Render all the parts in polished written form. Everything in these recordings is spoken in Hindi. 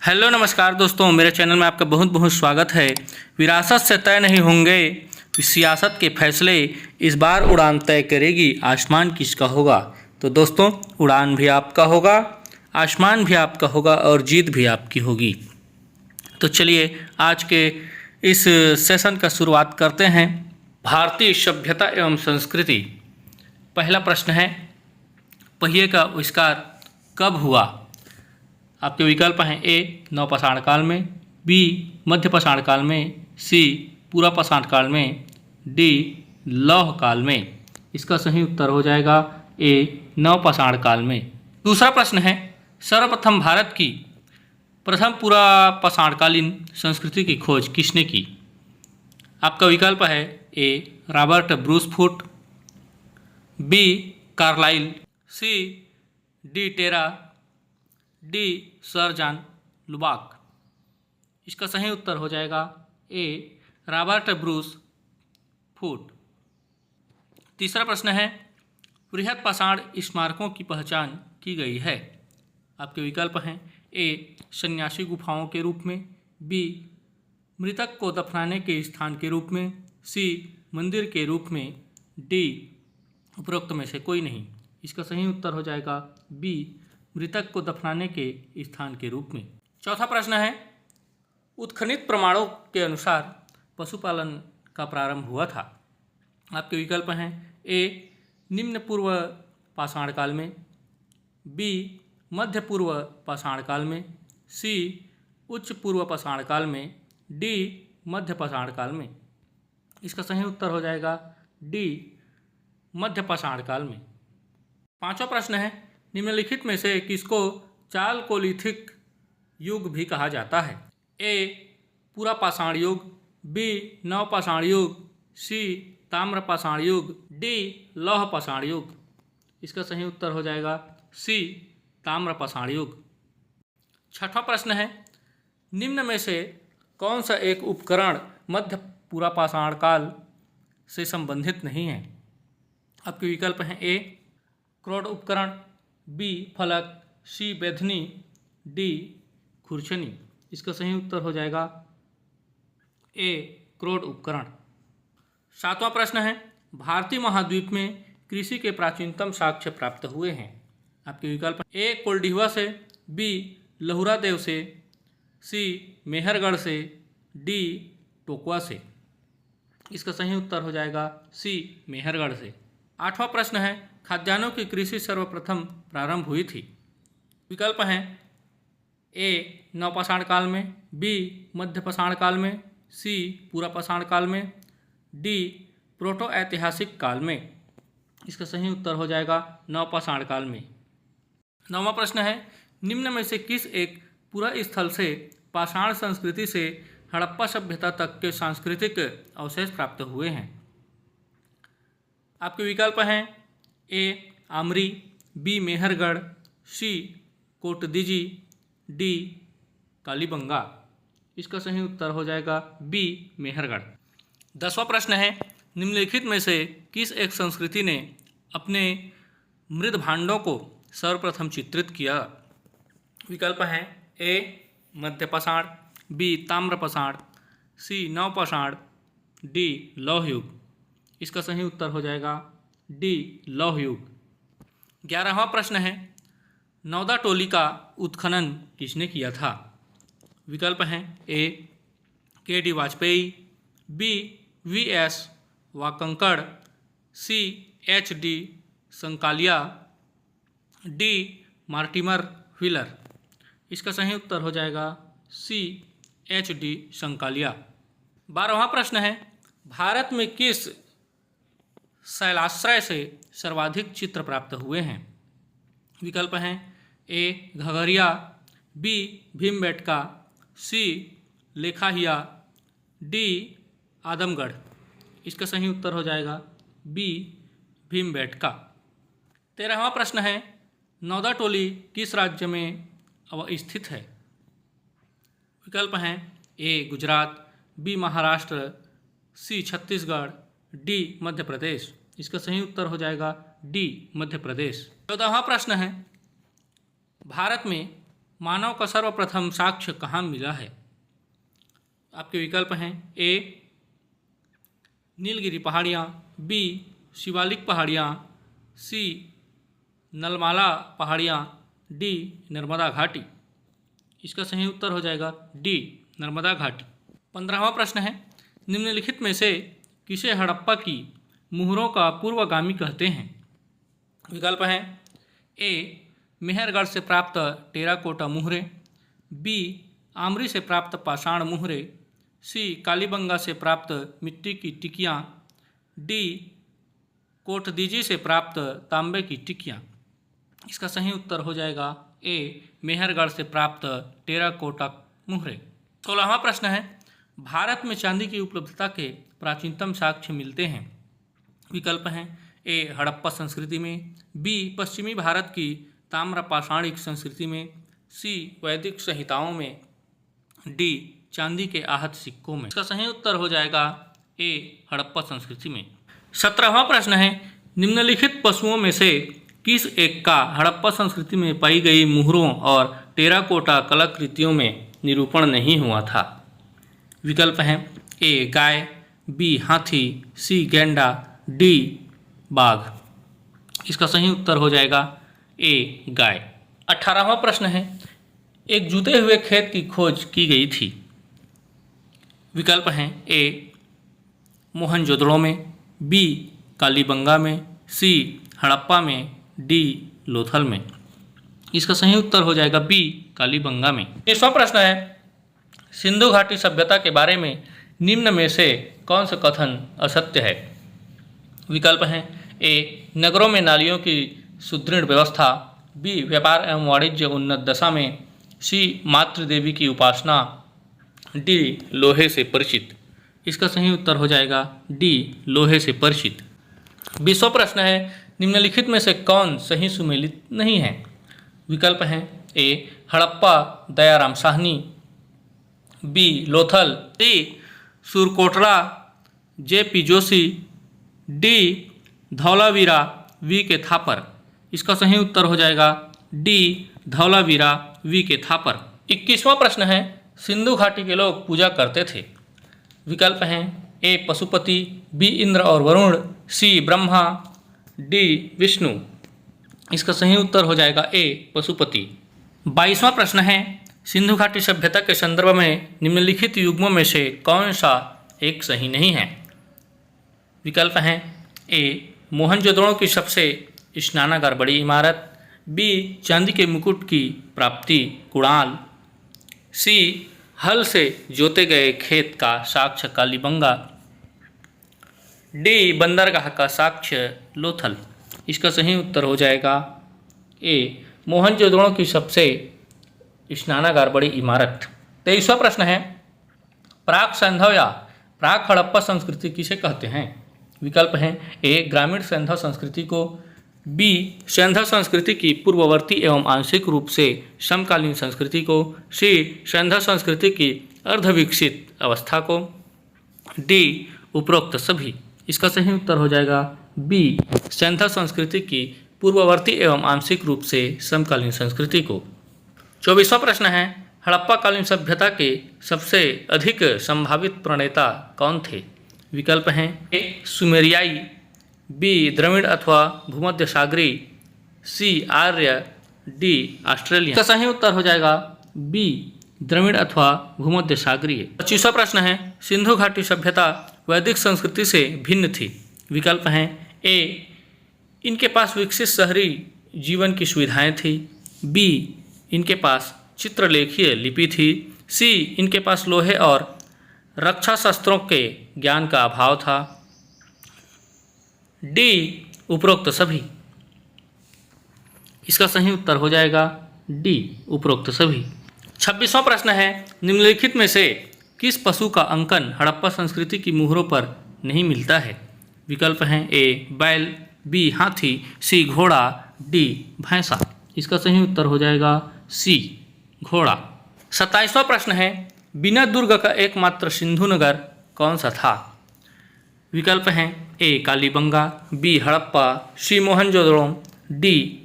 हेलो नमस्कार दोस्तों, मेरे चैनल में आपका बहुत बहुत स्वागत है। विरासत से तय नहीं होंगे सियासत के फैसले, इस बार उड़ान तय करेगी आसमान किसका होगा। तो दोस्तों, उड़ान भी आपका होगा, आसमान भी आपका होगा और जीत भी आपकी होगी। तो चलिए आज के इस सेशन का शुरुआत करते हैं। भारतीय सभ्यता एवं संस्कृति। पहला प्रश्न है, पहिए का आविष्कार कब हुआ। आपके विकल्प हैं ए नवपाषाण काल में, बी मध्य पाषाण काल में, सी पूरा पाषाण काल में, डी लौह काल में। इसका सही उत्तर हो जाएगा ए नवपाषाण काल में। दूसरा प्रश्न है, सर्वप्रथम भारत की प्रथम पूरा पाषाणकालीन संस्कृति की खोज किसने की। आपका विकल्प है A Robert Bruce Foote, B Carlyle, C de Terra, D sir John Lubbock. इसका सही उत्तर हो जाएगा ए रॉबर्ट ब्रूस फुट। तीसरा प्रश्न है, बृहद पाषाण स्मारकों की पहचान की गई है। आपके विकल्प हैं ए सन्यासी गुफाओं के रूप में, बी मृतक को दफनाने के स्थान के रूप में, सी मंदिर के रूप में, डी उपरोक्त में से कोई नहीं। इसका सही उत्तर हो जाएगा बी मृतक को दफनाने के स्थान के रूप में। चौथा प्रश्न है, उत्खनित प्रमाणों के अनुसार पशुपालन का प्रारंभ हुआ था। आपके विकल्प हैं ए निम्न पूर्व पाषाण काल में, बी मध्य पूर्व पाषाण काल में, सी उच्च पूर्व पाषाण काल में, डी मध्य पाषाण काल में। इसका सही उत्तर हो जाएगा डी मध्य पाषाण काल में। पांचवा प्रश्न है, निम्नलिखित में से किसको चालकोलिथिक युग भी कहा जाता है। ए पूरा पाषाण युग, बी नवपाषाण युग, सी ताम्र पाषाण युग, डी लौह पाषाण युग। इसका सही उत्तर हो जाएगा सी ताम्र पाषाण युग। छठवां प्रश्न है, निम्न में से कौन सा एक उपकरण मध्य पूरा पाषाण काल से संबंधित नहीं है। आपके विकल्प हैं ए क्रोड उपकरण, बी फलक, सी बेधनी, डी खुरचनी। इसका सही उत्तर हो जाएगा ए क्रोड उपकरण। सातवां प्रश्न है, भारतीय महाद्वीप में कृषि के प्राचीनतम साक्ष्य प्राप्त हुए हैं। आपके विकल्प ए कोल्डिहवा से, बी लहुरा देव से, सी मेहरगढ़ से, डी टोकवा से। इसका सही उत्तर हो जाएगा सी मेहरगढ़ से। आठवां प्रश्न है, खाद्यान्नों की कृषि सर्वप्रथम प्रारंभ हुई थी। विकल्प हैं ए नवपाषाण काल में, बी मध्य पाषाण काल में, सी पूरा पाषाण काल में, डी प्रोटो ऐतिहासिक काल में। इसका सही उत्तर हो जाएगा नवपाषाण काल में। नौवां प्रश्न है, निम्न में से किस एक पूरा स्थल से पाषाण संस्कृति से हड़प्पा सभ्यता तक के सांस्कृतिक अवशेष प्राप्त हुए हैं। आपके विकल्प हैं ए आमरी, बी मेहरगढ़, सी कोटदीजी, डी कालीबंगा। इसका सही उत्तर हो जाएगा बी मेहरगढ़। 10वां प्रश्न है, निम्नलिखित में से किस एक संस्कृति ने अपने मृद भांडों को सर्वप्रथम चित्रित किया। विकल्प हैं ए मध्य पाषाण, बी ताम्र पाषाण, सी नवपाषाण, डी लौह युग। इसका सही उत्तर हो जाएगा डी लौह युग। 11वां प्रश्न है, नौदा टोली का उत्खनन किसने किया था। विकल्प हैं A K D Vajpeyi, B V S Wakankar, C H D Sankalia, D Mortimer Wheeler. इसका सही उत्तर हो जाएगा सी एच डी संकालिया। 12वां प्रश्न है, भारत में किस शैलाश्रय से सर्वाधिक चित्र प्राप्त हुए हैं। विकल्प हैं ए घघरिया, बी भीमबेटका, सी लेखाहिया, डी आदमगढ़। इसका सही उत्तर हो जाएगा बी भीमबेटका। 13वां प्रश्न है, नौदा टोली किस राज्य में स्थित है। विकल्प हैं ए गुजरात, बी महाराष्ट्र, सी छत्तीसगढ़, डी मध्य प्रदेश। इसका सही उत्तर हो जाएगा डी मध्य प्रदेश। 14वां प्रश्न है, भारत में मानव का सर्वप्रथम साक्ष्य कहाँ मिला है? आपके विकल्प हैं ए नीलगिरी पहाड़ियाँ, बी शिवालिक पहाड़ियाँ, सी नलमाला पहाड़ियाँ, डी नर्मदा घाटी। इसका सही उत्तर हो जाएगा डी नर्मदा घाटी। 15वां प्रश्न है, निम्नलिखित में से किसे हड़प्पा की मुहरों का पूर्वगामी कहते हैं? विकल्प हैं ए मेहरगढ़ से प्राप्त टेराकोटा मुहरे, बी आमरी से प्राप्त पाषाण मुहरे, सी कालीबंगा से प्राप्त मिट्टी की टिकियाँ, डी कोटदीजी से प्राप्त तांबे की टिकियाँ। इसका सही उत्तर हो जाएगा ए मेहरगढ़ से प्राप्त टेराकोटा मुहरे। 16वां प्रश्न है, भारत में चांदी की उपलब्धता के प्राचीनतम साक्ष्य मिलते हैं। विकल्प हैं ए हड़प्पा संस्कृति में, बी पश्चिमी भारत की ताम्र पाषाणिक संस्कृति में, सी वैदिक संहिताओं में, डी चांदी के आहत सिक्कों में। इसका सही उत्तर हो जाएगा ए हड़प्पा संस्कृति में। 17वां प्रश्न है, निम्नलिखित पशुओं में से किस एक का हड़प्पा संस्कृति में पाई गई मुहरों और टेराकोटा कलाकृतियों में निरूपण नहीं हुआ था? विकल्प हैं ए गाय, बी हाथी, सी गैंडा, डी बाघ। इसका सही उत्तर हो जाएगा ए गाय। 18वां प्रश्न है, एक जुते हुए खेत की खोज की गई थी। विकल्प हैं ए मोहनजोदड़ो में, बी कालीबंगा में, सी हड़प्पा में, डी लोथल में। इसका सही उत्तर हो जाएगा बी कालीबंगा में। 20वां प्रश्न है, सिंधु घाटी सभ्यता के बारे में निम्न में से कौन सा कथन असत्य है? विकल्प हैं ए नगरों में नालियों की सुदृढ़ व्यवस्था, बी व्यापार एवं वाणिज्य उन्नत दशा में, सी मातृदेवी की उपासना, डी लोहे से परिचित। इसका सही उत्तर हो जाएगा डी लोहे से परिचित। 20वां प्रश्न है, निम्नलिखित में से कौन सही सुमेलित नहीं है? विकल्प हैं A Harappa Dayaram Sahni, B Lothal, C Surkotada J P. Joshi, D Dholavira V K Thapar. इसका सही उत्तर हो जाएगा D Dholavira V K Thapar. 21वां प्रश्न है, सिंधु घाटी के लोग पूजा करते थे। विकल्प हैं ए पशुपति, बी इंद्र और वरुण, सी ब्रह्मा, डी विष्णु। इसका सही उत्तर हो जाएगा ए पशुपति। 22वां प्रश्न है, सिंधु घाटी सभ्यता के संदर्भ में निम्नलिखित युग्मों में से कौन सा एक सही नहीं है? विकल्प हैं ए मोहनजोदड़ो की सबसे स्नानागार बड़ी इमारत, बी चांदी के मुकुट की प्राप्ति कुणाल, सी हल से जोते गए खेत का साक्ष्य कालीबंगा, डी बंदरगाह का साक्ष्य लोथल। इसका सही उत्तर हो जाएगा ए मोहनजोदड़ो की सबसे स्नानागार बड़ी इमारत। 23वां प्रश्न है, प्राक सैंधव या प्राक हड़प्पा संस्कृति किसे कहते हैं? विकल्प हैं ए ग्रामीण सैंधव संस्कृति को, बी सैंधव संस्कृति की पूर्ववर्ती एवं आंशिक रूप से समकालीन संस्कृति को, सी सैंधव संस्कृति की अर्धविकसित अवस्था को, डी उपरोक्त सभी। इसका सही उत्तर हो जाएगा बी सैंधव संस्कृति की पूर्ववर्ती एवं आंशिक रूप से समकालीन संस्कृति को। 24वां प्रश्न है, हड़प्पाकालीन सभ्यता के सबसे अधिक संभावित प्रणेता कौन थे? विकल्प हैं ए सुमेरियाई, बी द्रविड़ अथवा भूमध्य सागरी, सी आर्य, डी ऑस्ट्रेलियन। इसका सही उत्तर हो जाएगा बी द्रविड़ अथवा भूमध्य सागरीय। 25वां प्रश्न है, सिंधु घाटी सभ्यता वैदिक संस्कृति से भिन्न थी। विकल्प हैं ए इनके पास विकसित शहरी जीवन की सुविधाएं थी, बी इनके पास चित्रलेखीय लिपि थी, सी इनके पास लोहे और रक्षा शस्त्रों के ज्ञान का अभाव था, डी उपरोक्त सभी। इसका सही उत्तर हो जाएगा डी उपरोक्त सभी। 26वां प्रश्न है, निम्नलिखित में से किस पशु का अंकन हड़प्पा संस्कृति की मुहरों पर नहीं मिलता है? विकल्प हैं ए बैल, बी हाथी, सी घोड़ा, डी भैंसा। इसका सही उत्तर हो जाएगा सी घोड़ा। 27वां प्रश्न है, बिना दुर्ग का एकमात्र सिंधु नगर कौन सा था? विकल्प हैं ए कालीबंगा, बी हड़प्पा, सी मोहनजोदड़ो, डी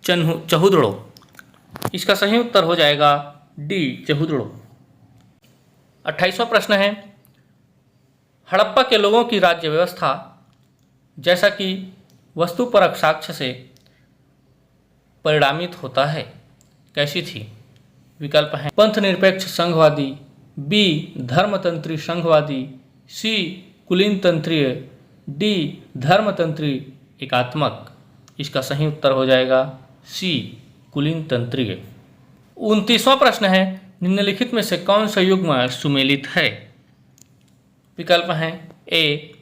चहुदड़ो। इसका सही उत्तर हो जाएगा डी चहुदड़ो। 28वां प्रश्न है, हड़प्पा के लोगों की राज्य व्यवस्था जैसा कि वस्तुपरक साक्ष्य से परिणामित होता है कैसी थी? विकल्प हैं पंथ निरपेक्ष संघवादी, बी धर्मतंत्री संघवादी, सी कुलीन तंत्रीय, डी धर्मतंत्री एकात्मक। इसका सही उत्तर हो जाएगा सी कुलीन तंत्रीय। 29वां प्रश्न है, निम्नलिखित में से कौन सा युग्म सुमेलित है? विकल्प हैं ए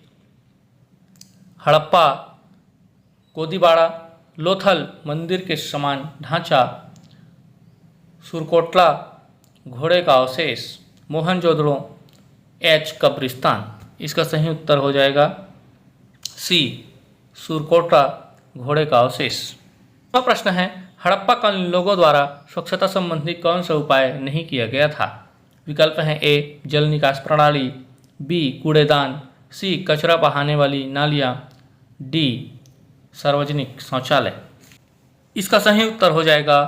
हड़प्पा कोदीबाड़ा लोथल मंदिर के समान ढांचा, सुरकोटला घोड़े का अवशेष, मोहनजोदड़ो एच कब्रिस्तान। इसका सही उत्तर हो जाएगा सी सुरकोटला घोड़े का अवशेष। प्रश्न है, हड़प्पा कालीन लोगों द्वारा स्वच्छता संबंधी कौन सा उपाय नहीं किया गया था? विकल्प हैं ए जल निकास प्रणाली, बी कूड़ेदान, सी कचरा बहाने वाली नालियाँ, डी सार्वजनिक शौचालय। इसका सही उत्तर हो जाएगा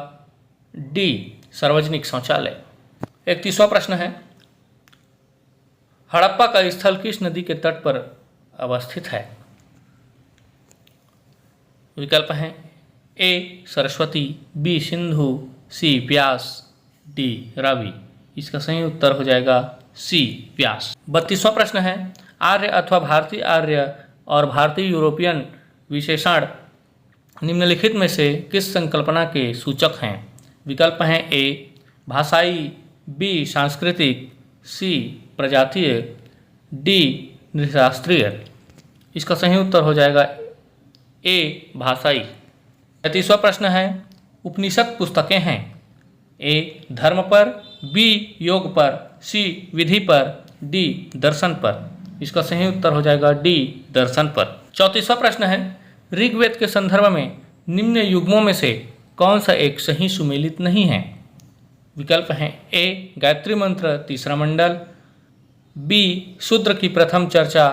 डी सार्वजनिक शौचालय। 31वां प्रश्न है, हड़प्पा का स्थल किस नदी के तट पर अवस्थित है? विकल्प हैं ए सरस्वती, बी सिंधु, सी व्यास, डी रावी। इसका सही उत्तर हो जाएगा सी व्यास। 32वां प्रश्न है, आर्य अथवा भारतीय आर्य और भारतीय यूरोपियन विशेषण निम्नलिखित में से किस संकल्पना के सूचक हैं? विकल्प हैं ए भाषाई, बी सांस्कृतिक, सी प्रजातीय, डी नृशास्त्रीय। इसका सही उत्तर हो जाएगा ए भाषाई। 33वां प्रश्न है, उपनिषद पुस्तकें हैं ए धर्म पर, बी योग पर, सी विधि पर, डी दर्शन पर। इसका सही उत्तर हो जाएगा डी दर्शन पर। 34वां प्रश्न है, ऋग्वेद के संदर्भ में निम्न युग्मों में से कौन सा एक सही सुमेलित नहीं है? विकल्प हैं ए गायत्री मंत्र तीसरा मंडल, बी शूद्र की प्रथम चर्चा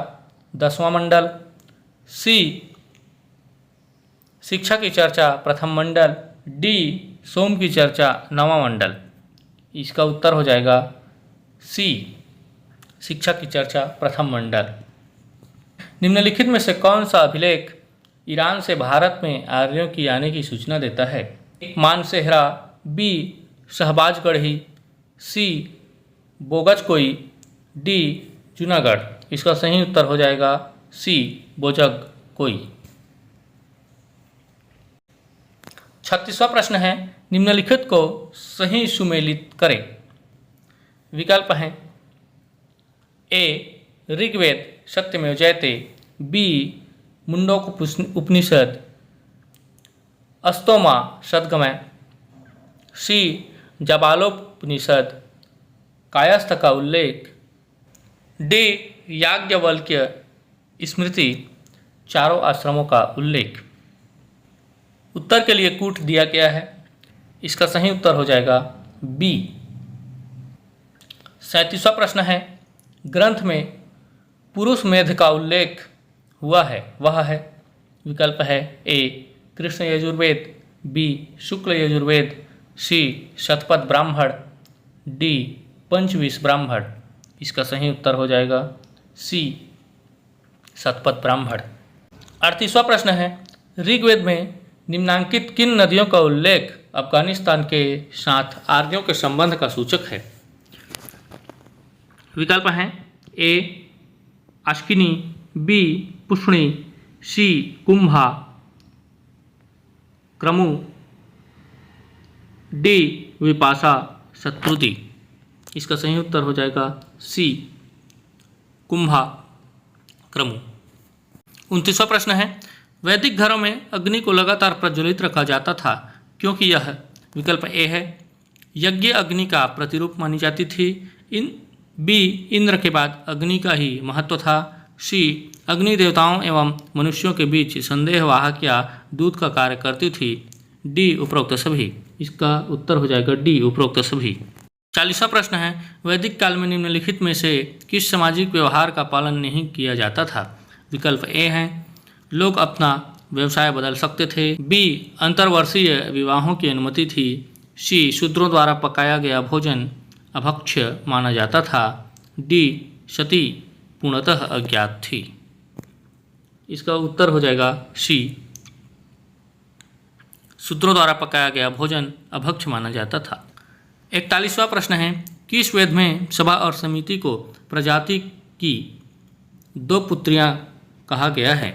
10वां मंडल, सी शिक्षा की चर्चा प्रथम मंडल, डी सोम की चर्चा 9वां मंडल। इसका उत्तर हो जाएगा सी शिक्षा की चर्चा प्रथम मंडल। निम्नलिखित में से कौन सा अभिलेख ईरान से भारत में आर्यों की आने की सूचना देता है? मानसेहरा, बी शहबाजगढ़ी, सी बोगजकोई, डी जूनागढ़। इसका सही उत्तर हो जाएगा सी बोजगकोई। 36वां प्रश्न है, निम्नलिखित को सही सुमेलित करें। विकल्प हैं ए ऋग्वेद सत्यमेव जयते, बी मुंडोक उपनिषद अस्तोमा सद्गमय, सी जाबालोपनिषद कायस्थ का उल्लेख, डी याज्ञवल्क्य स्मृति चारों आश्रमों का उल्लेख। उत्तर के लिए कूट दिया गया है, इसका सही उत्तर हो जाएगा बी। 37वां प्रश्न है, ग्रंथ में पुरुष मेध का उल्लेख हुआ है वह है? विकल्प है ए कृष्ण यजुर्वेद, बी शुक्ल यजुर्वेद, सी शतपथ ब्राह्मण, डी पंचविश ब्राह्मण। इसका सही उत्तर हो जाएगा सी शतपथ ब्राह्मण। 38वां प्रश्न है, ऋग्वेद में निम्नांकित किन नदियों का उल्लेख अफगानिस्तान के साथ आर्यों के संबंध का सूचक है? विकल्प हैं ए अश्किनी, बी पुष्णी, सी कुंभा क्रमु, डी विपाशा शत्रुति। इसका सही उत्तर हो जाएगा सी कुंभा क्रमु। 29वां प्रश्न है, वैदिक घरों में अग्नि को लगातार प्रज्वलित रखा जाता था क्योंकि यह विकल्प ए है यज्ञ अग्नि का प्रतिरूप मानी जाती थी, बी इंद्र के बाद अग्नि का ही महत्व था, सी अग्नि देवताओं एवं मनुष्यों के बीच संदेहवाहक या दूत का कार्य करती थी, डी उपरोक्त सभी। इसका उत्तर हो जाएगा डी उपरोक्त सभी। 40वां प्रश्न है, वैदिक काल में निम्नलिखित में से किस सामाजिक व्यवहार का पालन नहीं किया जाता था? विकल्प ए हैं लोग अपना व्यवसाय बदल सकते थे, बी अंतर्वर्षीय विवाहों की अनुमति थी, सी शूद्रों द्वारा पकाया गया भोजन अभक्ष्य माना जाता था। डी सती पूर्णतः अज्ञात थी। इसका उत्तर हो जाएगा सी शूद्रों द्वारा पकाया गया भोजन अभक्ष्य माना जाता था। 41वां प्रश्न है, किस वेद में सभा और समिति को प्रजाति की दो पुत्रियां कहा गया है?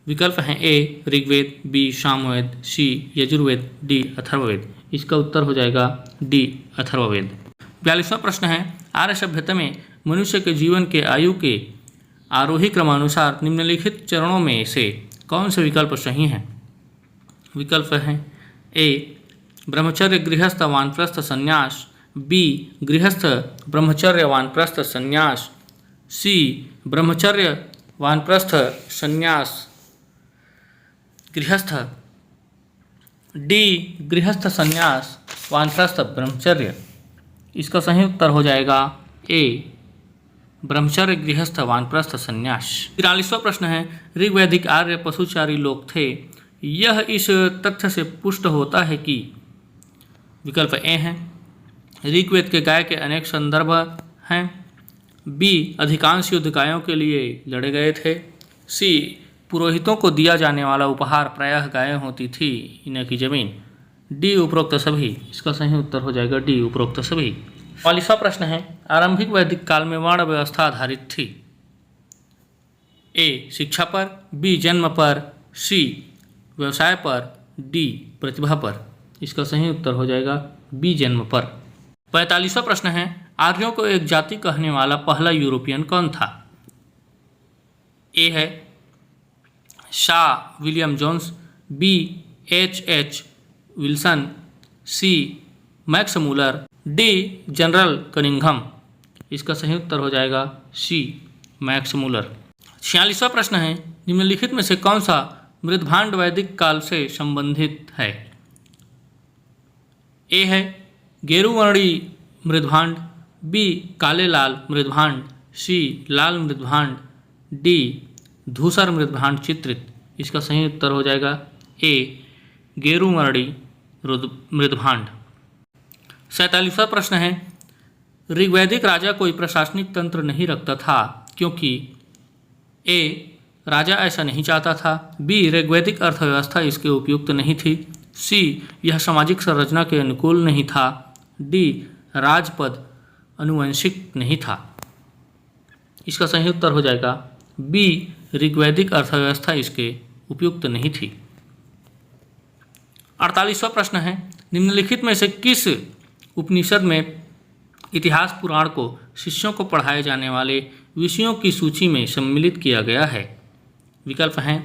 विकल्प हैं ए ऋग्वेद, बी सामवेद, सी यजुर्वेद, डी अथर्ववेद। इसका उत्तर हो जाएगा डी अथर्ववेद। 42वां प्रश्न है, आर्य सभ्यता में मनुष्य के जीवन के आयु के आरोही क्रमानुसार निम्नलिखित चरणों में से कौन से विकल्प सही हैं? विकल्प हैं ए ब्रह्मचर्य गृहस्थ वानप्रस्थ संन्यास, बी गृहस्थ ब्रह्मचर्य वानप्रस्थ संन्यास, सी ब्रह्मचर्य वानप्रस्थ संन्यास गृहस्थ, डी गृहस्थ संन्यास वानप्रस्थ ब्रह्मचर्य। इसका सही उत्तर हो जाएगा ए ब्रह्मचर्य गृहस्थ वानप्रस्थ संन्यास। 43वां प्रश्न है, ऋग्वैदिक आर्य पशुचारी लोग थे। यह इस तथ्य से पुष्ट होता है कि विकल्प ए है ऋग्वेद के गाय के अनेक संदर्भ हैं, बी अधिकांश युद्ध गायों के लिए लड़े गए थे, सी पुरोहितों को दिया जाने वाला उपहार प्रायः गायें होती थी न कि जमीन, डी उपरोक्त सभी। इसका सही उत्तर हो जाएगा डी उपरोक्त सभी। 44वां प्रश्न है, आरंभिक वैदिक काल में वर्ण व्यवस्था आधारित थी। ए शिक्षा पर, बी जन्म पर, सी व्यवसाय पर, डी प्रतिभा पर। इसका सही उत्तर हो जाएगा बी जन्म पर। 45वां प्रश्न है, आर्यों को एक जाति कहने वाला पहला यूरोपियन कौन था? ए है शाह William Jones, B H Wilson, C Max Muller, D general Cunningham. इसका सही उत्तर हो जाएगा सी मैक्स मूलर। 46वां प्रश्न है, निम्नलिखित में से कौन सा मृदभांड वैदिक काल से संबंधित है? ए है गेरुवर्णी मृदभांड, बी काले लाल मृदभांड, सी लाल मृदभांड, डी धूसर मृदभांड चित्रित। इसका सही उत्तर हो जाएगा ए गेरुवर्णी मृदभांड। 47वां प्रश्न है, ऋग्वैदिक राजा कोई प्रशासनिक तंत्र नहीं रखता था क्योंकि ए राजा ऐसा नहीं चाहता था, बी ऋग्वैदिक अर्थव्यवस्था इसके उपयुक्त नहीं थी, सी यह सामाजिक संरचना के अनुकूल नहीं था, डी राजपद अनुवंशिक नहीं था। इसका सही उत्तर हो जाएगा बी ऋग्वैदिक अर्थव्यवस्था इसके उपयुक्त नहीं थी। 48वां प्रश्न है, निम्नलिखित में से किस उपनिषद में इतिहास पुराण को शिष्यों को पढ़ाए जाने वाले विषयों की सूची में सम्मिलित किया गया है? विकल्प हैं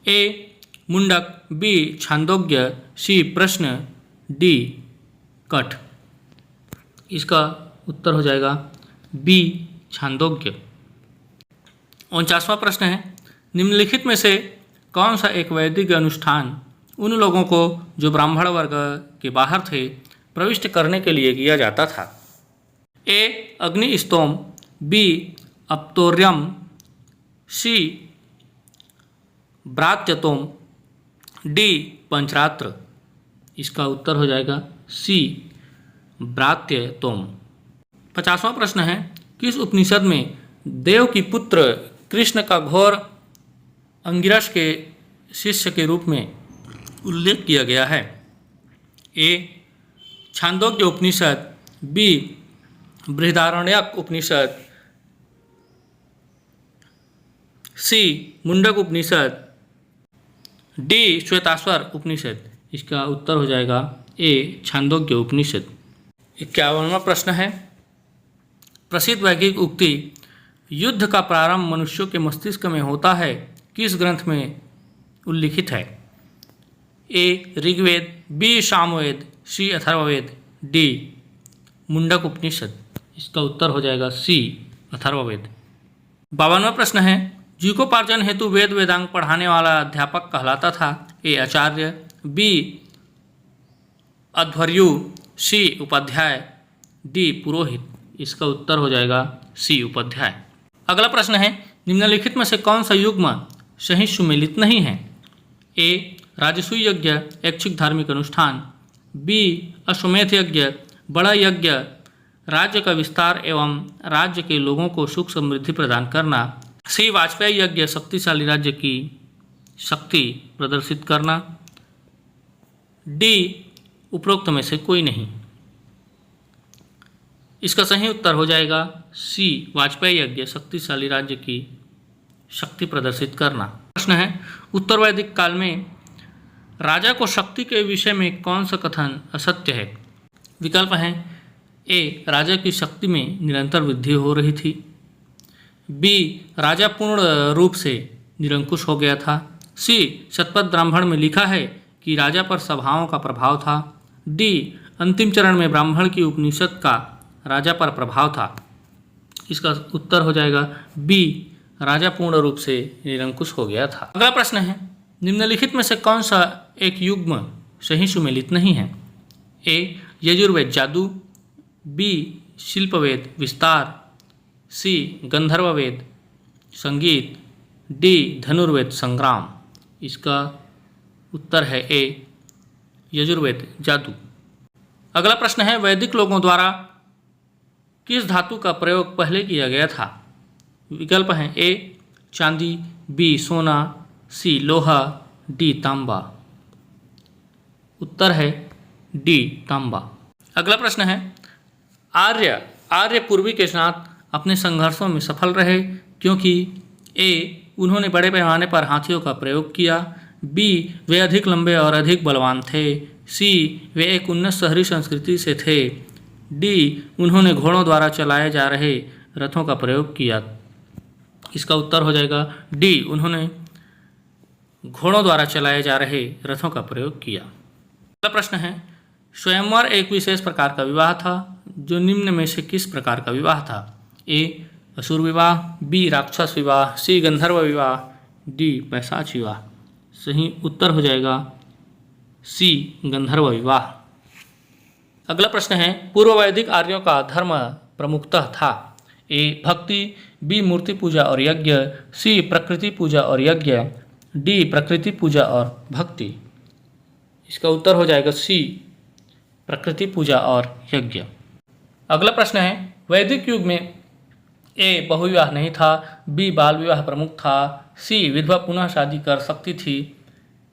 ए मुंडक, बी छांदोग्य, सी प्रश्न, डी कठ। इसका उत्तर हो जाएगा बी छांदोग्य। 49वां प्रश्न है, निम्नलिखित में से कौन सा एक वैदिक अनुष्ठान उन लोगों को जो ब्राह्मण वर्ग के बाहर थे प्रविष्ट करने के लिए किया जाता था? ए अग्निस्तोम, बी अप्तोर्यम, सी ब्रात्यतोम, डी पंचरात्र। इसका उत्तर हो जाएगा सी ब्रात्यतोम। 50वां प्रश्न है, किस उपनिषद में देव की पुत्र कृष्ण का घोर अंगिरस के शिष्य के रूप में उल्लेख किया गया है? ए छांदोग्य उपनिषद, बी बृहदारण्यक उपनिषद, सी मुंडक उपनिषद, डी श्वेताश्वर उपनिषद। इसका उत्तर हो जाएगा ए छांदोग्य उपनिषद। 51वां प्रश्न है, प्रसिद्ध वैज्ञानिक उक्ति युद्ध का प्रारंभ मनुष्यों के मस्तिष्क में होता है किस ग्रंथ में उल्लिखित है? ए ऋग्वेद, बी सामवेद, सी अथर्ववेद, डी मुंडक उपनिषद। इसका उत्तर हो जाएगा सी अथर्ववेद। 52वां प्रश्न है, जीविकोपार्जन हेतु वेद वेदांग पढ़ाने वाला अध्यापक कहलाता था? ए आचार्य, बी अध्वर्यु, सी उपाध्याय, डी पुरोहित। इसका उत्तर हो जाएगा सी उपाध्याय। अगला प्रश्न है, निम्नलिखित में से कौन सा युग्म सही सुमेलित नहीं है? ए राजसूय यज्ञ ऐच्छिक धार्मिक अनुष्ठान, बी अश्वमेध यज्ञ बड़ा यज्ञ, राज्य का विस्तार एवं राज्य के लोगों को सुख समृद्धि प्रदान करना। सी वाजपेयी यज्ञ शक्तिशाली राज्य की शक्ति प्रदर्शित करना। डी उपरोक्त में से कोई नहीं। इसका सही उत्तर हो जाएगा सी वाजपेयी यज्ञ शक्तिशाली राज्य की शक्ति प्रदर्शित करना। प्रश्न है उत्तर वैदिक काल में राजा को शक्ति के विषय में कौन सा कथन असत्य है। विकल्प हैं ए राजा की शक्ति में निरंतर वृद्धि हो रही थी, बी राजा पूर्ण रूप से निरंकुश हो गया था, सी शतपथ ब्राह्मण में लिखा है कि राजा पर सभाओं का प्रभाव था, डी अंतिम चरण में ब्राह्मण की उपनिषद का राजा पर प्रभाव था। इसका उत्तर हो जाएगा बी राजा पूर्ण रूप से निरंकुश हो गया था। अगला प्रश्न है निम्नलिखित में से कौन सा एक युग्म सही सुमेलित नहीं है। ए यजुर्वेद जादू, बी शिल्पवेद विस्तार, सी गंधर्ववेद संगीत, डी धनुर्वेद संग्राम। इसका उत्तर है ए यजुर्वेद जादू। अगला प्रश्न है वैदिक लोगों द्वारा किस धातु का प्रयोग पहले किया गया था। विकल्प हैं ए चांदी, बी सोना, सी लोहा, डी तांबा। उत्तर है डी तांबा। अगला प्रश्न है आर्य पूर्वी के साथ अपने संघर्षों में सफल रहे क्योंकि ए उन्होंने बड़े पैमाने पर हाथियों का प्रयोग किया, बी वे अधिक लंबे और अधिक बलवान थे, सी वे एक उन्नत शहरी संस्कृति से थे, डी उन्होंने घोड़ों द्वारा चलाए जा रहे रथों का प्रयोग किया। इसका उत्तर हो जाएगा डी उन्होंने घोड़ों द्वारा चलाए जा रहे रथों का प्रयोग किया। अगला प्रश्न है स्वयंवर एक विशेष प्रकार का विवाह था जो निम्न में से किस प्रकार का विवाह था। ए असुर विवाह, बी राक्षस विवाह, सी गंधर्व विवाह, डी पैशाच विवाह। सही उत्तर हो जाएगा सी गंधर्व विवाह। अगला प्रश्न है पूर्व वैदिक आर्यों का धर्म प्रमुखतः था। ए भक्ति, बी मूर्ति पूजा और यज्ञ, सी प्रकृति पूजा और यज्ञ, डी प्रकृति पूजा और भक्ति। इसका उत्तर हो जाएगा सी प्रकृति पूजा और यज्ञ। अगला प्रश्न है वैदिक युग में ए बहुविवाह नहीं था, बी बाल विवाह प्रमुख था, सी विधवा पुनः शादी कर सकती थी,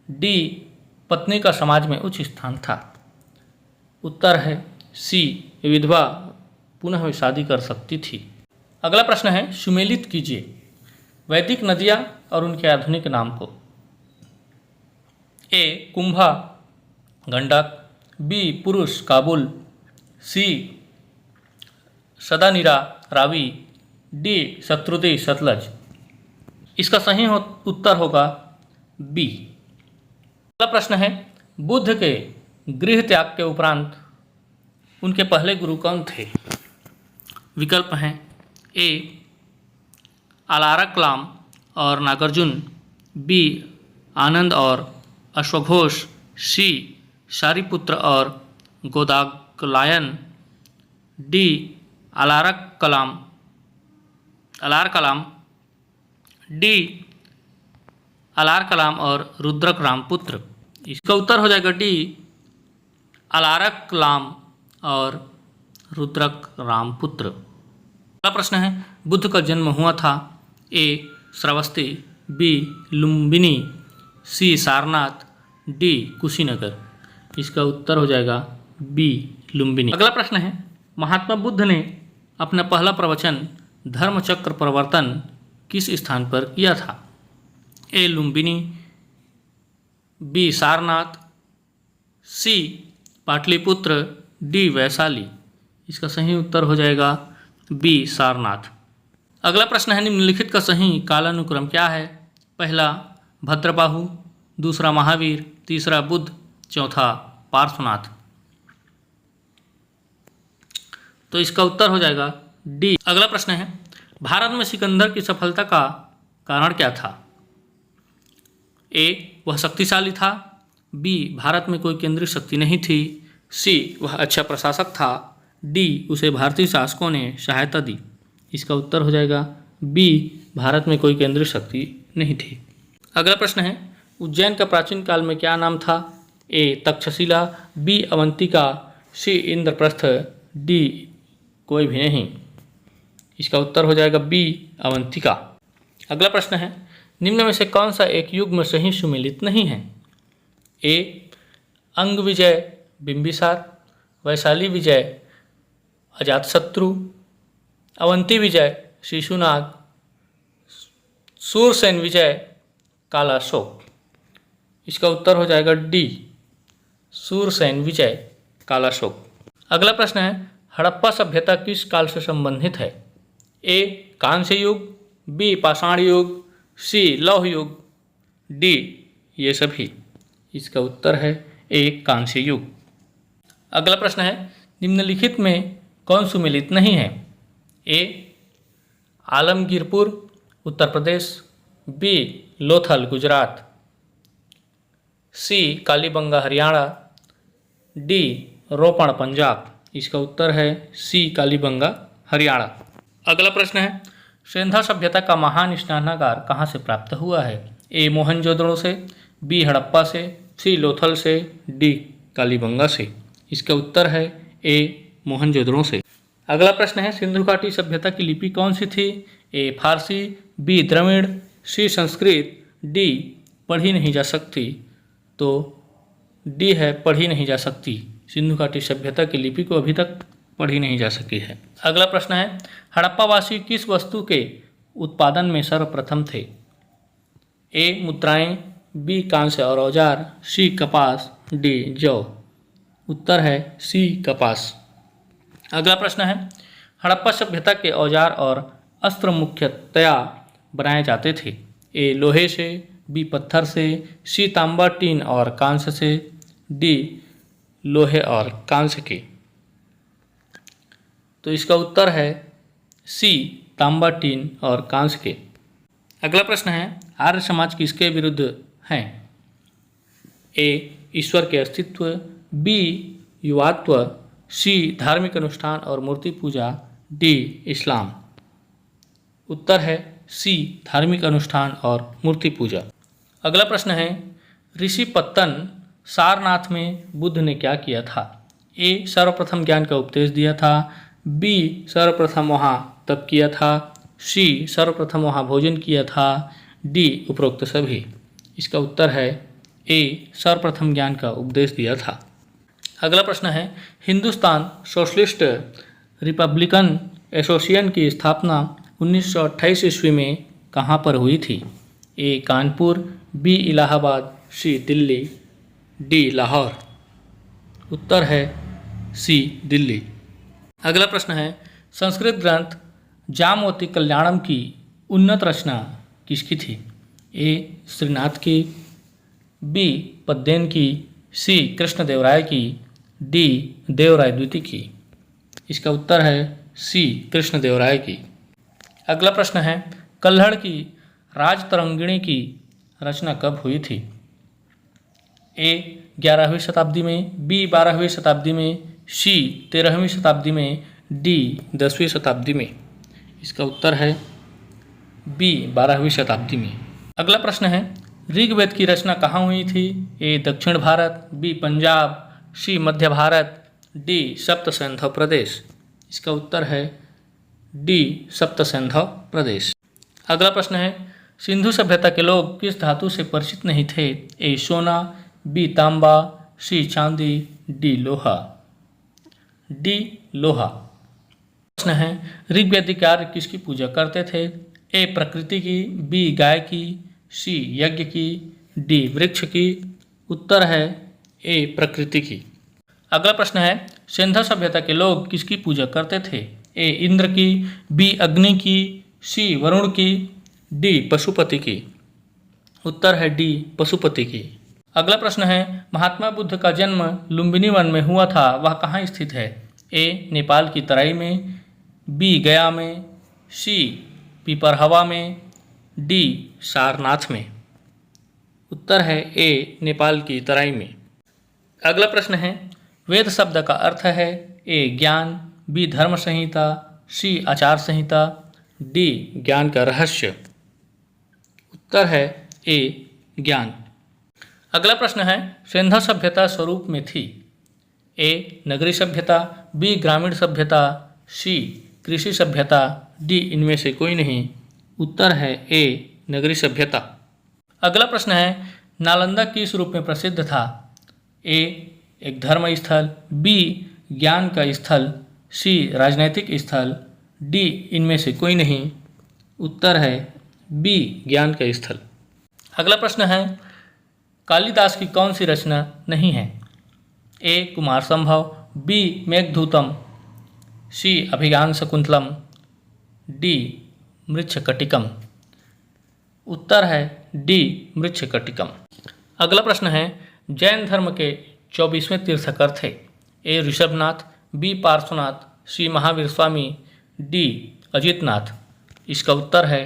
डी पत्नी का समाज में उच्च स्थान था। उत्तर है सी विधवा पुनः शादी कर सकती थी। अगला प्रश्न है सुमेलित कीजिए वैदिक नदियाँ और उनके आधुनिक नाम को। ए कुंभा गंडक, बी पुरुष काबुल, सी सदानीरा रावी, डी शत्रुदी सतलज। इसका सही उत्तर होगा बी। अगला प्रश्न है बुद्ध के गृह त्याग के उपरांत उनके पहले गुरु कौन थे। विकल्प हैं ए अलारकलाम और नागार्जुन, बी आनंद और अश्वघोष, सी शारिपुत्र और गोदाग्लायन, डी अलारकलाम, डी अलारकलाम और रुद्रक रामपुत्र। इसका उत्तर हो जाएगा डी अलारकलाम और रुद्रक रामपुत्र। अगला प्रश्न है बुद्ध का जन्म हुआ था। ए श्रावस्ती, बी लुम्बिनी, सी सारनाथ, डी कुशीनगर। इसका उत्तर हो जाएगा बी लुम्बिनी। अगला प्रश्न है महात्मा बुद्ध ने अपना पहला प्रवचन धर्मचक्र प्रवर्तन किस स्थान पर किया था। ए लुम्बिनी, बी सारनाथ, सी पाटलिपुत्र, डी वैशाली। इसका सही उत्तर हो जाएगा बी सारनाथ। अगला प्रश्न है निम्नलिखित का सही कालानुक्रम क्या है। पहला भद्रबाहु, दूसरा महावीर, तीसरा बुद्ध, चौथा पार्श्वनाथ। तो इसका उत्तर हो जाएगा डी। अगला प्रश्न है भारत में सिकंदर की सफलता का कारण क्या था। ए वह शक्तिशाली था, बी भारत में कोई केंद्रीय शक्ति नहीं थी, सी वह अच्छा प्रशासक था, डी उसे भारतीय शासकों ने सहायता दी। इसका उत्तर हो जाएगा बी भारत में कोई केंद्रीय शक्ति नहीं थी। अगला प्रश्न है उज्जैन का प्राचीन काल में क्या नाम था। ए तक्षशिला, बी अवंतिका, सी इंद्रप्रस्थ, डी कोई भी नहीं। इसका उत्तर हो जाएगा बी अवंतिका। अगला प्रश्न है, निम्न में से कौन सा एक युग्म सही सुमेलित नहीं है? ए अंग विजय बिंबिसार, वैशाली विजय अजातशत्रु, अवंती विजय शिशुनाग, सूरसेन विजय कालाशोक। इसका उत्तर हो जाएगा डी सूरसेन विजय कालाशोक। अगला प्रश्न है, हड़प्पा सभ्यता किस काल से संबंधित है? ए कांस्य युग, बी पाषाण युग, सी लौह युग, डी ये सभी। इसका उत्तर है ए कांस्य युग। अगला प्रश्न है, निम्नलिखित में कौन सुमेलित नहीं है? ए आलमगीरपुर उत्तर प्रदेश, बी लोथल गुजरात, सी कालीबंगा हरियाणा, डी रोपण पंजाब। इसका उत्तर है सी कालीबंगा हरियाणा। अगला प्रश्न है, सिंधु सभ्यता का महान स्नानागार कहाँ से प्राप्त हुआ है? ए मोहनजोदड़ो से, बी हड़प्पा से, सी लोथल से, डी कालीबंगा से। इसका उत्तर है ए मोहनजोदड़ो से। अगला प्रश्न है, सिंधु घाटी सभ्यता की लिपि कौन सी थी? ए फारसी, बी द्रविड़, सी संस्कृत, डी पढ़ी नहीं जा सकती। तो डी है पढ़ी नहीं जा सकती। सिंधु घाटी सभ्यता की लिपि को अभी तक पढ़ी नहीं जा सकी है। अगला प्रश्न है, हड़प्पावासी किस वस्तु के उत्पादन में सर्वप्रथम थे? ए मुद्राएं, बी कांस्य और औजार, सी कपास, डी जौ। उत्तर है सी कपास। अगला प्रश्न है, हड़प्पा सभ्यता के औजार और अस्त्र मुख्यतया बनाए जाते थे? ए लोहे से, बी पत्थर से, सी तांबा टीन और कांस्य से, डी लोहे और कांस्य के। तो इसका उत्तर है सी तांबा टीन और कांस्य के। अगला प्रश्न है, आर्य समाज किसके विरुद्ध हैं? ए ईश्वर के अस्तित्व, बी युवात्व, सी धार्मिक अनुष्ठान और मूर्ति पूजा, डी इस्लाम। उत्तर है सी धार्मिक अनुष्ठान और मूर्ति पूजा। अगला प्रश्न है, ऋषि पत्तन सारनाथ में बुद्ध ने क्या किया था? ए सर्वप्रथम ज्ञान का उपदेश दिया था, बी सर्वप्रथम वहाँ तप किया था, सी सर्वप्रथम वहाँ भोजन किया था, डी उपरोक्त सभी। इसका उत्तर है ए सर्वप्रथम ज्ञान का उपदेश दिया था। अगला प्रश्न है, हिंदुस्तान सोशलिस्ट रिपब्लिकन एसोसिएशन की स्थापना 1928 ईस्वी में कहाँ पर हुई थी? ए कानपुर, बी इलाहाबाद, सी दिल्ली, डी लाहौर। उत्तर है सी दिल्ली। अगला प्रश्न है, संस्कृत ग्रंथ जामवती कल्याणम की उन्नत रचना किसकी थी? ए श्रीनाथ की, बी पद्यन की, सी कृष्णदेवराय की, डी देवराय द्वितीय की। इसका उत्तर है सी कृष्णदेवराय की। अगला प्रश्न है, कल्हड़ की राजतरंगिणी की रचना कब हुई थी? ए 11वीं शताब्दी में, बी 12वीं शताब्दी में, सी 13वीं शताब्दी में, डी 10वीं शताब्दी में। इसका उत्तर है बी 12वीं शताब्दी में। अगला प्रश्न है, ऋग्वेद की रचना कहाँ हुई थी? ए दक्षिण भारत, बी पंजाब, सी मध्य भारत, डी सप्त सिंधु प्रदेश। इसका उत्तर है डी सप्त सिंधु प्रदेश। अगला प्रश्न है, सिंधु सभ्यता के लोग किस धातु से परिचित नहीं थे? ए सोना, बी तांबा, सी चांदी, डी लोहा। डी लोहा। प्रश्न है, ऋग्वैदिक आर्य किसकी पूजा करते थे? ए प्रकृति की, बी गाय की, सी यज्ञ की, डी वृक्ष की। उत्तर है ए प्रकृति की। अगला प्रश्न है, सिंधु सभ्यता के लोग किसकी पूजा करते थे? ए इंद्र की, बी अग्नि की, सी वरुण की, डी पशुपति की। उत्तर है डी पशुपति की। अगला प्रश्न है, महात्मा बुद्ध का जन्म लुम्बिनी वन में हुआ था, वह कहाँ स्थित है? ए नेपाल की तराई में, बी गया में, सी पिपरहवा में, डी सारनाथ में। उत्तर है ए नेपाल की तराई में। अगला प्रश्न है, वेद शब्द का अर्थ है? ए ज्ञान, बी धर्म संहिता, सी आचार संहिता, डी ज्ञान का रहस्य। उत्तर है ए ज्ञान। अगला प्रश्न है, सिंधु सभ्यता स्वरूप में थी? ए नगरीय सभ्यता, बी ग्रामीण सभ्यता, सी कृषि सभ्यता, डी इनमें से कोई नहीं। उत्तर है ए नगरीय सभ्यता। अगला प्रश्न है नालंदा किस रूप में प्रसिद्ध था? ए एक धर्म स्थल, बी ज्ञान का स्थल, सी राजनैतिक स्थल, डी इनमें से कोई नहीं। उत्तर है बी ज्ञान का स्थल। अगला प्रश्न है कालिदास की कौन सी रचना नहीं है? ए कुमार संभव, बी मेघदूतम, सी अभिज्ञान शकुंतलम, डी मृच्छकटिकम। उत्तर है डी मृच्छकटिकम। अगला प्रश्न है जैन धर्म के 24वें तीर्थंकर थे? ए ऋषभनाथ, बी पार्श्वनाथ, सी महावीर स्वामी, डी अजितनाथ। इसका उत्तर है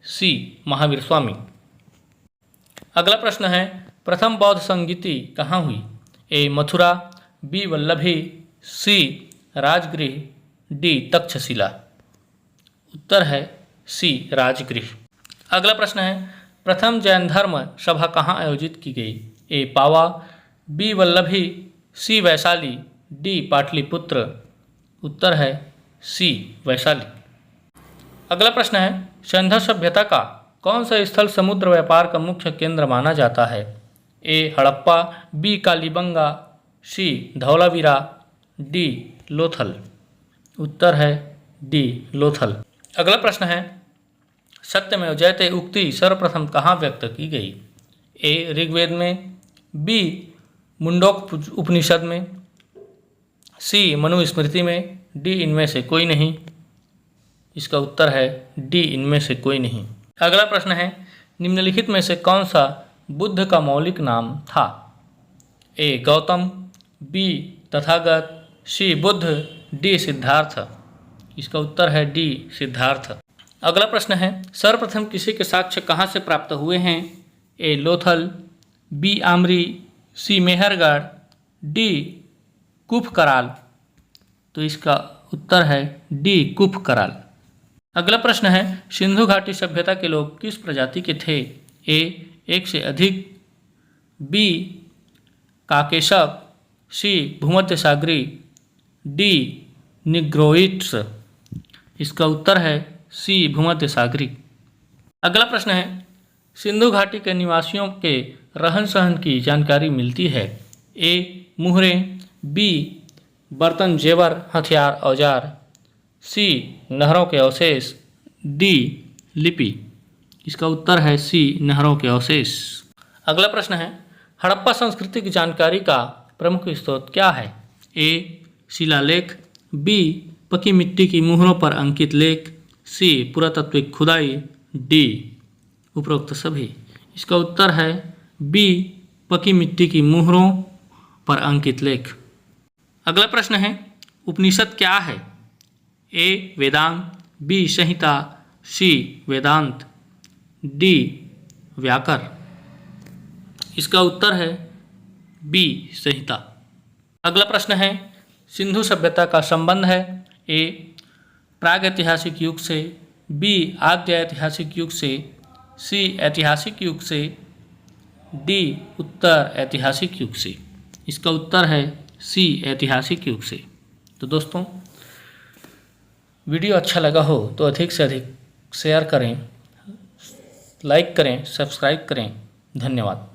सी महावीर स्वामी। अगला प्रश्न है प्रथम बौद्ध संगीति कहाँ हुई? ए मथुरा, बी वल्लभी, सी राजगृह, डी तक्षशिला। उत्तर है सी राजगृह। अगला प्रश्न है प्रथम जैन धर्म सभा कहाँ आयोजित की गई? ए पावा, बी वल्लभी, सी वैशाली, डी पाटलिपुत्र। उत्तर है सी वैशाली। अगला प्रश्न है सिंधु सभ्यता का कौन सा स्थल समुद्र व्यापार का मुख्य केंद्र माना जाता है? ए हड़प्पा, बी कालीबंगा, सी धौलावीरा, डी लोथल। उत्तर है डी लोथल। अगला प्रश्न है सत्यमेव जयते उक्ति सर्वप्रथम कहाँ व्यक्त की गई? ए ऋग्वेद में, बी मुंडोक उपनिषद में, सी मनुस्मृति में, डी इनमें से कोई नहीं। इसका उत्तर है डी इनमें से कोई नहीं। अगला प्रश्न है निम्नलिखित में से कौन सा बुद्ध का मौलिक नाम था? ए गौतम, बी तथागत, सी बुद्ध, डी सिद्धार्थ। इसका उत्तर है डी सिद्धार्थ। अगला प्रश्न है सर्वप्रथम किसी के साक्ष्य कहाँ से प्राप्त हुए हैं? ए लोथल, बी आमरी, सी मेहरगढ़, डी कुफकराल। तो इसका उत्तर है डी कुफकराल। अगला प्रश्न है सिंधु घाटी सभ्यता के लोग किस प्रजाति के थे? ए एक से अधिक, बी काकेशप, सी भूमध्य सागरी, डी निग्रोइट्स। इसका उत्तर है सी भूमध्य सागरी। अगला प्रश्न है सिंधु घाटी के निवासियों के रहन सहन की जानकारी मिलती है? ए मुहरें, बी बर्तन जेवर हथियार औजार, सी नहरों के अवशेष, डी लिपि। इसका उत्तर है सी नहरों के अवशेष। अगला प्रश्न है हड़प्पा संस्कृति की जानकारी का प्रमुख स्रोत क्या है? ए शिलालेख, बी पकी मिट्टी की मुहरों पर अंकित लेख, सी पुरातात्विक खुदाई, डी उपरोक्त सभी। इसका उत्तर है बी पकी मिट्टी की मुहरों पर अंकित लेख। अगला प्रश्न है उपनिषद क्या है? ए वेदांत, बी संहिता, सी वेदांत, डी व्याकर। इसका उत्तर है बी संहिता। अगला प्रश्न है सिंधु सभ्यता का संबंध है? ए प्रागैतिहासिक युग से, बी आद्य ऐतिहासिक युग से, सी ऐतिहासिक युग से, डी उत्तर ऐतिहासिक युग से। इसका उत्तर है सी ऐतिहासिक युग से। तो दोस्तों वीडियो अच्छा लगा हो तो अधिक से अधिक शेयर करें, लाइक करें, सब्सक्राइब करें। धन्यवाद।